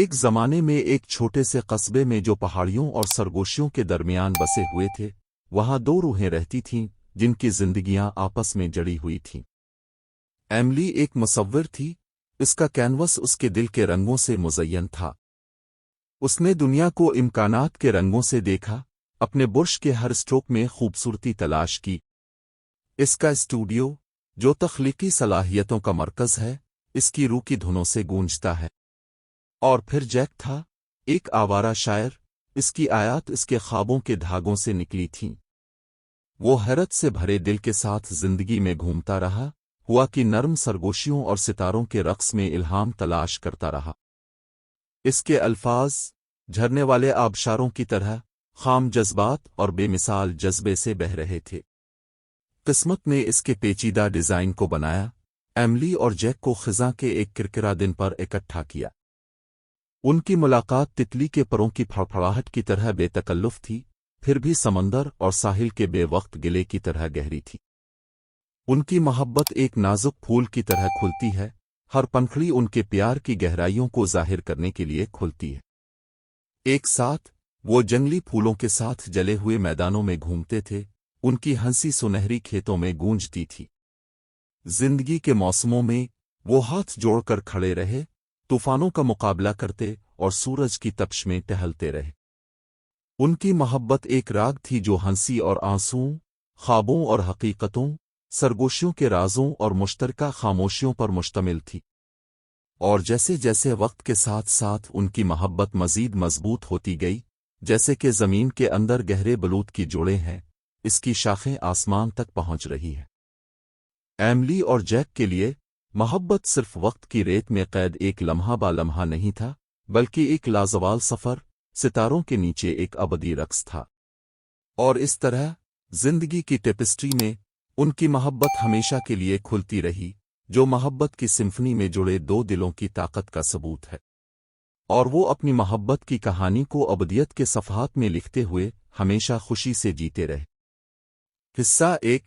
ایک زمانے میں ایک چھوٹے سے قصبے میں جو پہاڑیوں اور سرگوشیوں کے درمیان بسے ہوئے تھے، وہاں دو روحیں رہتی تھیں جن کی زندگیاں آپس میں جڑی ہوئی تھیں۔ ایملی ایک مصور تھی، اس کا کینوس اس کے دل کے رنگوں سے مزین تھا۔ اس نے دنیا کو امکانات کے رنگوں سے دیکھا، اپنے برش کے ہر اسٹروک میں خوبصورتی تلاش کی۔ اس کا اسٹوڈیو، جو تخلیقی صلاحیتوں کا مرکز ہے، اس کی روح کی دھنوں سے گونجتا ہے۔ اور پھر جیک تھا، ایک آوارہ شاعر، اس کی آیات اس کے خوابوں کے دھاگوں سے نکلی تھیں۔ وہ حیرت سے بھرے دل کے ساتھ زندگی میں گھومتا رہا، ہوا کی نرم سرگوشیوں اور ستاروں کے رقص میں الہام تلاش کرتا رہا۔ اس کے الفاظ، جھرنے والے آبشاروں کی طرح، خام جذبات اور بے مثال جذبے سے بہہ رہے تھے۔ قسمت نے اس کے پیچیدہ ڈیزائن کو بنایا، ایملی اور جیک کو خزاں کے ایک کرکرا دن پر اکٹھا کیا۔ ان کی ملاقات تتلی کے پروں کی پھڑپھڑاہٹ کی طرح بے تکلف تھی، پھر بھی سمندر اور ساحل کے بے وقت گلے کی طرح گہری تھی۔ ان کی محبت ایک نازک پھول کی طرح کھلتی ہے، ہر پنکھڑی ان کے پیار کی گہرائیوں کو ظاہر کرنے کے لیے کھلتی ہے۔ ایک ساتھ وہ جنگلی پھولوں کے ساتھ جلے ہوئے میدانوں میں گھومتے تھے، ان کی ہنسی سنہری کھیتوں میں گونجتی تھی۔ زندگی کے موسموں میں وہ ہاتھ جوڑ کر کھڑے رہے، طوفانوں کا مقابلہ کرتے اور سورج کی تپش میں ٹہلتے رہے۔ ان کی محبت ایک راگ تھی جو ہنسی اور آنسوؤں، خوابوں اور حقیقتوں، سرگوشیوں کے رازوں اور مشترکہ خاموشیوں پر مشتمل تھی۔ اور جیسے جیسے وقت کے ساتھ ساتھ ان کی محبت مزید مضبوط ہوتی گئی، جیسے کہ زمین کے اندر گہرے بلوط کی جوڑیں ہیں، اس کی شاخیں آسمان تک پہنچ رہی ہیں۔ ایملی اور جیک کے لیے محبت صرف وقت کی ریت میں قید ایک لمحہ با لمحہ نہیں تھا، بلکہ ایک لازوال سفر، ستاروں کے نیچے ایک ابدی رقص تھا۔ اور اس طرح زندگی کی ٹیپسٹری میں ان کی محبت ہمیشہ کے لیے کھلتی رہی، جو محبت کی سمفنی میں جڑے دو دلوں کی طاقت کا ثبوت ہے۔ اور وہ اپنی محبت کی کہانی کو ابدیت کے صفحات میں لکھتے ہوئے ہمیشہ خوشی سے جیتے رہے۔ حصہ 1